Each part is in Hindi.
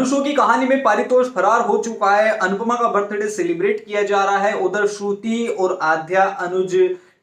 अनुष्का की कहानी में पारितोष फरार हो चुका है। अनुपमा का बर्थडे सेलिब्रेट किया जा रहा है। उधर श्रुति और आध्या अनुज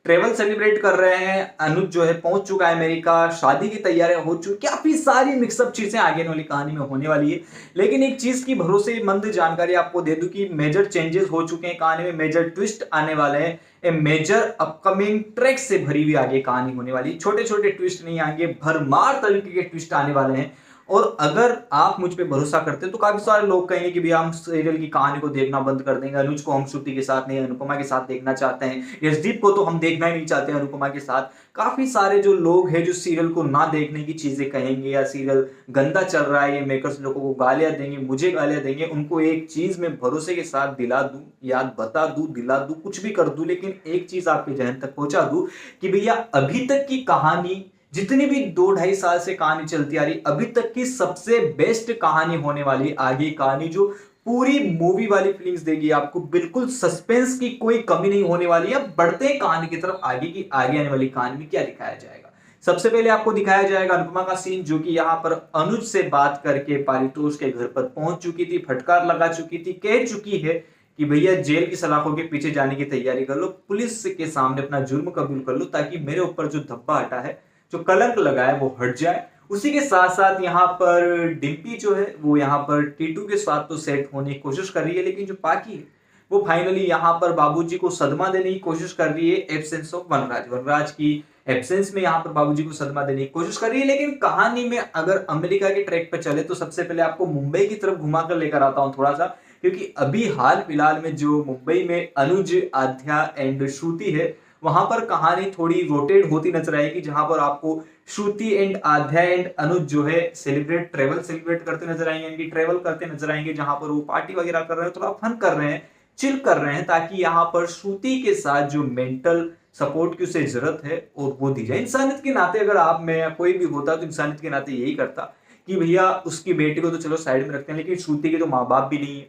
ट्रेवल सेलिब्रेट कर रहे हैं। अनुज जो है पहुंच चुका है अमेरिका। शादी की तैयारियां हो चुकी, काफी सारी मिक्सअप चीजें आगे वाली कहानी में होने वाली है। लेकिन एक चीज की भरोसेमंद जानकारी आपको दे दूं कि मेजर चेंजेस हो चुके हैं कहानी में, मेजर ट्विस्ट आने वाले हैं। ए मेजर अपकमिंग ट्रैक से भरी हुई आगे कहानी होने वाली है। छोटे छोटे ट्विस्ट नहीं आएंगे, भरमार तरीके के ट्विस्ट आने वाले हैं। और अगर आप मुझ पे भरोसा करते हैं तो काफी सारे लोग कहेंगे कि भैया हम सीरियल की कहानी को देखना बंद कर देंगे, अनुज को हम श्रुति के साथ नहीं अनुपमा के साथ देखना चाहते हैं, यशदीप को तो हम देखना ही नहीं चाहते अनुपमा के साथ। काफी सारे जो लोग हैं जो सीरियल को ना देखने की चीजें कहेंगे या सीरियल गंदा चल रहा है, ये मेकर्स लोगों को गालियां देंगे, मुझे गालियां देंगे। उनको एक चीज में भरोसे के साथ दिला दूं, याद बता दूं, दिला दूं, कुछ भी कर दूं, लेकिन एक चीज आपके जहन तक पहुंचा दूं कि भैया अभी तक की कहानी, जितनी भी 2-2.5 साल से कहानी चलती आ रही, अभी तक की सबसे बेस्ट कहानी होने वाली आगे कहानी, जो पूरी मूवी वाली फीलिंग्स देगी आपको। बिल्कुल सस्पेंस की कोई कमी नहीं होने वाली है। बढ़ते हैं कहानी की तरफ, आगे की आगे आने वाली कहानी में क्या दिखाया जाएगा। सबसे पहले आपको दिखाया जाएगा अनुपमा का सीन, जो कि यहाँ पर अनुज से बात करके पारितोष के घर पर पहुंच चुकी थी, फटकार लगा चुकी थी, कह चुकी है कि भैया जेल की सलाखों के पीछे जाने की तैयारी कर लो, पुलिस के सामने अपना जुर्म कबूल कर लो, ताकि मेरे ऊपर जो धब्बा हटा है, जो कलंक लगा है, वो हट जाए। उसी के साथ साथ यहाँ पर डिम्पी जो है वो यहाँ पर टीटू के साथ तो सेट होने की कोशिश कर रही है, लेकिन जो पाकी है वो फाइनली यहाँ पर बाबूजी को सदमा देने की कोशिश कर रही है। एब्सेंस ऑफ वनराज, वनराज की एब्सेंस में यहाँ पर बाबूजी को सदमा देने की कोशिश कर रही है। लेकिन कहानी में अगर अमेरिका के ट्रैक पर चले तो सबसे पहले आपको मुंबई की तरफ घुमा कर लेकर आता हूँ थोड़ा सा, क्योंकि अभी हाल फिलहाल में जो मुंबई में अनुज, आध्या एंड श्रुति है, वहां पर कहानी थोड़ी रोटेट होती नजर आएगी, जहां पर आपको श्रुति एंड आध्या एंड अनुज जो है ट्रेवल सेलिब्रेट करते नजर आएंगे, इनकी ट्रेवल करते नजर आएंगे, जहां पर वो पार्टी वगैरह कर रहे हैं, थोड़ा फन कर रहे हैं, चिल कर रहे हैं, ताकि यहाँ पर श्रुति के साथ जो मेंटल सपोर्ट की उसे जरूरत है और वो दी जाए। इंसानियत के नाते अगर आप में या कोई भी होता तो इंसानियत के नाते यही करता कि भैया उसकी बेटी को तो चलो साइड में रखते हैं, लेकिन श्रुति के तो माँ बाप भी नहीं है।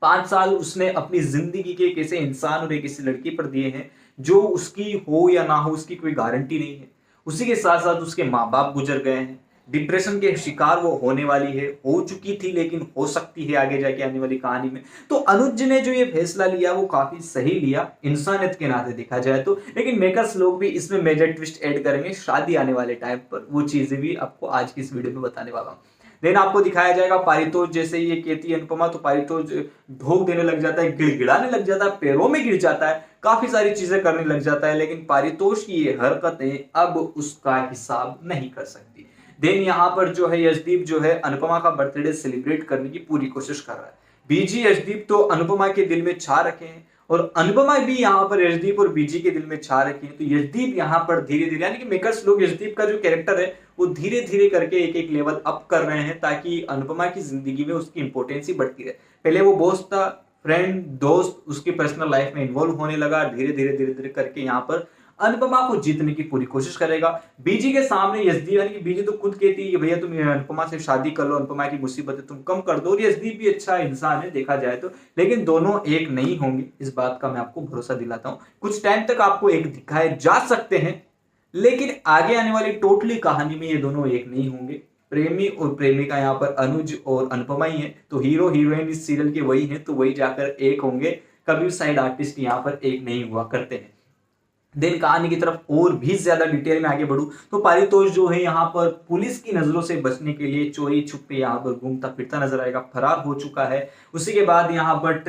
5 साल उसने अपनी जिंदगी के किसी इंसान और एक किसी लड़की पर दिए हैं, जो उसकी हो या ना हो उसकी कोई गारंटी नहीं है। उसी के साथ साथ उसके माँ बाप गुजर गए हैं, डिप्रेशन के शिकार वो होने वाली है, हो चुकी थी, लेकिन हो सकती है आगे जाके आने वाली कहानी में। तो अनुज ने जो ये फैसला लिया वो काफी सही लिया इंसानियत के नाते देखा जाए तो। लेकिन मेकर्स लोग भी इसमें मेजर ट्विस्ट ऐड करेंगे शादी आने वाले टाइम पर, वो चीजें भी आपको आज की इस वीडियो में बताने वाला हूँ। देन आपको दिखाया जाएगा पारितोष, जैसे ये कहती है अनुपमा तो पारितोष ढोक देने लग जाता है, गिड़गिड़ाने लग जाता है, पैरों में गिर जाता है, काफी सारी चीजें करने लग जाता है। लेकिन पारितोष की ये हरकतें अब उसका हिसाब नहीं कर सकती। देन यहाँ पर जो है यशदीप जो है अनुपमा का बर्थडे सेलिब्रेट करने की पूरी कोशिश कर रहा है। बीजी यशदीप तो अनुपमा के दिल में छा रखे हैं, और अनुपमा भी यहाँ पर यशदीप और बीजी के दिल में छा रखी है। तो यशदीप यहाँ पर धीरे धीरे, यानी कि मेकर्स लोग यशदीप का जो कैरेक्टर है वो धीरे धीरे करके एक एक लेवल अप कर रहे हैं, ताकि अनुपमा की जिंदगी में उसकी इंपॉर्टेंस ही बढ़ती रहे। पहले वो बॉस था, फ्रेंड, दोस्त, उसकी पर्सनल लाइफ में इन्वॉल्व होने लगा, धीरे धीरे करके यहाँ पर अनुपमा को जीतने की पूरी कोशिश करेगा। बीजी के सामने यशदीप, यानी कि बीजी तो खुद कहती है कि भैया तुम अनुपमा से शादी कर लो, अनुपमा की मुसीबतें तुम कम कर दो, और यशदीप भी अच्छा इंसान है देखा जाए तो। लेकिन दोनों एक नहीं होंगे, इस बात का मैं आपको भरोसा दिलाता हूं। कुछ टाइम तक आपको एक दिखाए जा सकते हैं, लेकिन आगे आने वाली टोटली कहानी में ये दोनों एक नहीं होंगे। प्रेमी और प्रेमिका यहाँ पर अनुज और अनुपमा ही है, तो हीरो हीरोइन इस सीरियल के वही हैं, तो वही जाकर एक होंगे। कभी साइड आर्टिस्ट यहाँ पर एक नहीं हुआ करते हैं। देन कहानी की तरफ और भी ज्यादा डिटेल में आगे बढ़ूं तो पारितोष जो है यहाँ पर पुलिस की नजरों से बचने के लिए चोरी छुपे यहाँ पर घूमता फिरता नजर आएगा, फरार हो चुका है। उसी के बाद यहाँ पर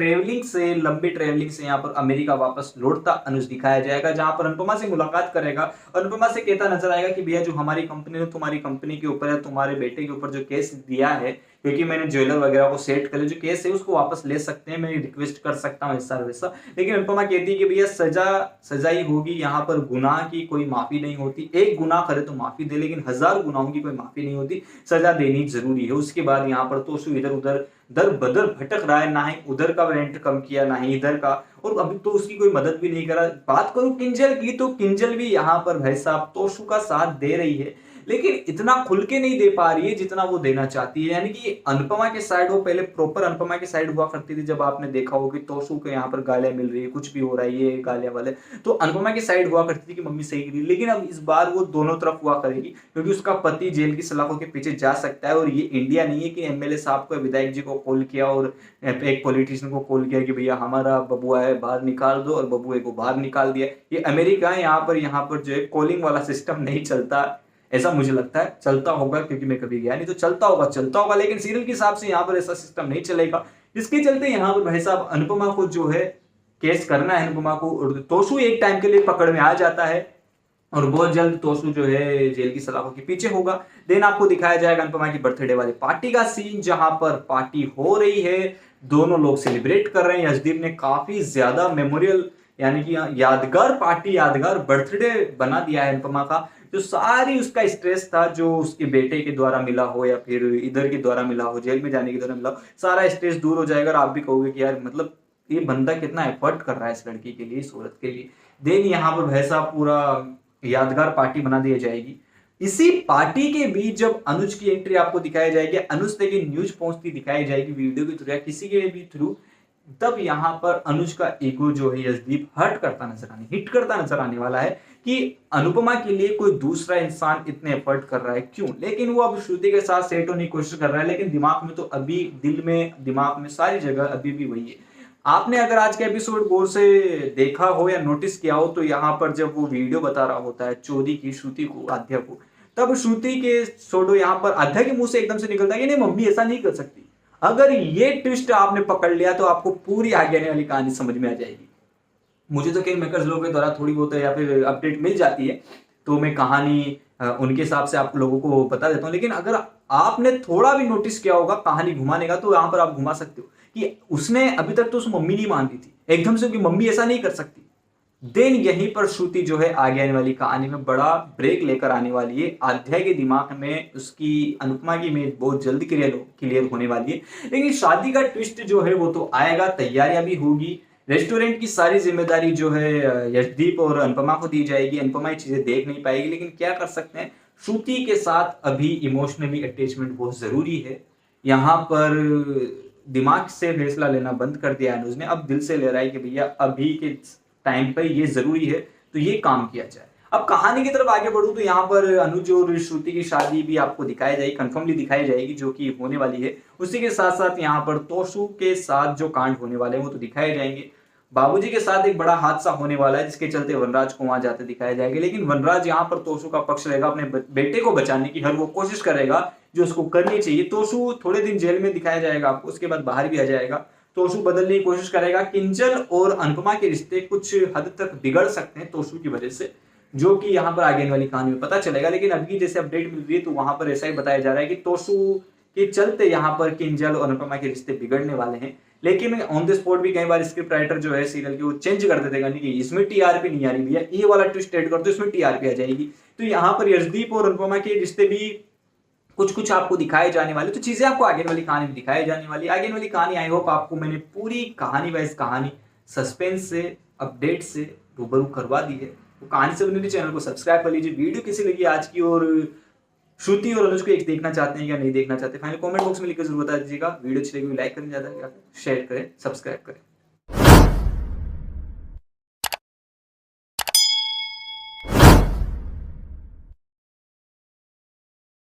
लंबी ट्रेवलिंग से यहाँ पर अमेरिका वापस लौटता अनुज दिखाया जाएगा, जहां पर अनुपमा से मुलाकात करेगा। अनुपमा से कहता नजर आएगा कि भैया जो हमारी कंपनी ने तुम्हारी कंपनी के ऊपर है, तुम्हारे बेटे के ऊपर जो केस दिया है, क्योंकि मैंने ज्वेलर वगैरह को सेट कर, जो केस है उसको वापस ले सकते हैं, मैं रिक्वेस्ट कर सकता हूँ ऐसा वैसा। लेकिन अनुपमा कहती है कि भैया सजा ही होगी, यहाँ पर गुनाह की कोई माफी नहीं होती। एक गुनाह करे तो माफी दे, लेकिन 1000 गुनाहों की कोई माफी नहीं होती, सजा देनी जरूरी है। उसके बाद यहाँ पर तोशु इधर उधर दर बदर भटक रहा है, ना ही उधर का रेंट कम किया ना ही इधर का, और अभी तो उसकी कोई मदद भी नहीं करा। बात करूं किंजल की तो किंजल भी यहाँ पर भाई साहब तोशु का साथ दे रही है, लेकिन इतना खुल के नहीं दे पा रही है जितना वो देना चाहती है। यानी कि अनुपमा के साइड वो पहले प्रॉपर अनुपमा के साइड हुआ करती थी, जब आपने देखा हो कि तोशु को यहाँ पर गालियां मिल रही है, कुछ भी हो रहा है, ये गालियां वाले, तो अनुपमा की साइड हुआ करती थी कि मम्मी सही करी। लेकिन अब इस बार वो दोनों तरफ हुआ करेगी, क्योंकि उसका पति जेल की सलाखों के पीछे जा सकता है। और ये इंडिया नहीं है कि एमएलए साहब को, विधायक जी को कॉल किया और एक पॉलिटिशियन को कॉल किया कि भैया हमारा बबुआ है बाहर निकाल दो, और बबुए को बाहर निकाल दिया। ये अमेरिका है, यहाँ पर जो है कॉलिंग वाला सिस्टम नहीं चलता, ऐसा मुझे लगता है। चलता होगा क्योंकि मैं कभी गया नहीं, तो चलता होगा, लेकिन सीरियल के हिसाब से यहाँ पर ऐसा सिस्टम नहीं चलेगा। इसके चलते यहाँ पर भाई साहब अनुपमा को जो है केस करना है, अनुपमा को। तोशु एक टाइम के लिए पकड़ में आ जाता है और बहुत जल्द तोशु जो है जेल की सलाखों के पीछे होगा। देन आपको दिखाया जाएगा अनुपमा की बर्थडे वाली पार्टी का सीन, जहां पर पार्टी हो रही है, दोनों लोग सेलिब्रेट कर रहे हैं। यशदीप ने काफी ज्यादा मेमोरियल यानी कि यादगार पार्टी, यादगार बर्थडे बना दिया है अनुपमा का। जो सारी उसका स्ट्रेस था, जो उसके बेटे के द्वारा मिला हो या फिर इधर के द्वारा मिला हो, जेल में जाने के द्वारा मिला हो, सारा स्ट्रेस दूर हो जाएगा। और आप भी कहोगे कि यार मतलब ये बंदा कितना एफर्ट कर रहा है इस लड़की के लिए, इस औरत के लिए। देन यहाँ पर वैसा पूरा यादगार पार्टी बना दी जाएगी। इसी पार्टी के बीच जब अनुज की एंट्री आपको दिखाई जाएगी, अनुज तक न्यूज पहुंचती दिखाई जाएगी वीडियो के थ्रू या किसी के भी थ्रू, तब यहाँ पर अनुज का ईगो जो है यशदीप हिट करता नजर आने वाला है कि अनुपमा के लिए कोई दूसरा इंसान इतने एफर्ट कर रहा है क्यों। लेकिन वो अब श्रुति के साथ सेट होने की कोशिश कर रहा है, लेकिन दिमाग में तो अभी, दिल में, दिमाग में, सारी जगह अभी भी वही है। आपने अगर आज का एपिसोड गौर से देखा हो या नोटिस किया हो, तो यहाँ पर जब वो वीडियो बता रहा होता है चोरी की श्रुति को, आध्या को, तब श्रुति के सोडो यहाँ पर आध्या के मुंह से एकदम से निकलता है कि नहीं मम्मी ऐसा नहीं कर सकती। अगर ये ट्विस्ट आपने पकड़ लिया तो आपको पूरी आगे आने वाली कहानी समझ में आ जाएगी। मुझे तो किंग मेकर्स लोगों के द्वारा थोड़ी बहुत या फिर अपडेट मिल जाती है, तो मैं कहानी उनके हिसाब से आप लोगों को बता देता हूँ। लेकिन अगर आपने थोड़ा भी नोटिस किया होगा कहानी घुमाने का, तो यहाँ पर आप घुमा सकते हो कि उसने अभी तक तो उस मम्मी नहीं मानती थी, एकदम से कि मम्मी ऐसा नहीं कर सकती। देन यहीं पर श्रुति जो है आगे आने वाली कहानी में बड़ा ब्रेक लेकर आने वाली है। आध्या के दिमाग में उसकी अनुपमा की इमेज बहुत जल्दी क्लियर होने वाली है। लेकिन शादी का ट्विस्ट जो है वो तो आएगा, तैयारियां भी होगी। रेस्टोरेंट की सारी जिम्मेदारी जो है यशदीप और अनुपमा को दी जाएगी। अनुपमा ये चीजें देख नहीं पाएगी, लेकिन क्या कर सकते हैं, श्रुति के साथ अभी इमोशनली अटैचमेंट बहुत जरूरी है। यहाँ पर दिमाग से फैसला लेना बंद कर दिया अनुज ने, अब दिल से ले रहा है कि भैया अभी के टाइम पे ये जरूरी है तो ये काम किया जाए। अब कहानी की तरफ आगे बढ़ूं तो यहाँ पर अनुज और श्रुति की शादी भी आपको दिखाई जाएगी, कंफर्मली दिखाई जाएगी, जो कि होने वाली है। उसी के साथ साथ यहाँ पर तोशु के साथ जो कांड होने वाले हैं वो तो दिखाए जाएंगे। बाबूजी के साथ एक बड़ा हादसा होने वाला है, जिसके चलते वनराज को वहां जाते दिखाया जाएगा। लेकिन वनराज यहाँ पर तोशु का पक्ष रहेगा, अपने बेटे को बचाने की हर वो कोशिश करेगा जो उसको करनी चाहिए। तोशु थोड़े दिन जेल में दिखाया जाएगा आपको, उसके बाद बाहर भी आ जाएगा। तोशु बदलने की कोशिश करेगा। किंजल और अनुपमा के रिश्ते कुछ हद तक बिगड़ सकते हैं तोशु की वजह से, जो कि यहाँ पर आगे आने वाली कहानी में पता चलेगा। लेकिन अभी जैसे अपडेट मिल रही है तो वहां पर ऐसा ही बताया जा रहा है कि तोशु के चलते यहाँ पर किंजल और अनुपमा के रिश्ते बिगड़ने वाले हैं। लेकिन ऑन द स्पॉट भी कई बार स्क्रिप्ट राइटर जो है सीरियल के वो चेंज कर देते हैं कि इसमें टीआरपी नहीं आ रही भैया, ये वाला ट्विस्ट ऐड कर दो, इसमें टीआरपी आ जाएगी। तो यहाँ पर यशदीप और अनुपमा के रिश्ते भी कुछ आपको दिखाए जाने वाले, तो चीजें आपको आगे वाली कहानी में दिखाई जाने वाली। आगे वाली कहानी आई होप आपको मैंने पूरी कहानी वाइज कहानी सस्पेंस से, अपडेट से रूबरू करवा दी है। तो कहानी से बने चैनल को सब्सक्राइब कर लीजिए। वीडियो कैसी लगी आज की, और श्रुति और अनुज को एक देखना चाहते हैं या नहीं देखना चाहते, फाइनल कमेंट बॉक्स में लिखकर जरूर बता दीजिएगा। वीडियो अच्छी लगी लाइक करें, ज्यादा शेयर करें, सब्सक्राइब करें।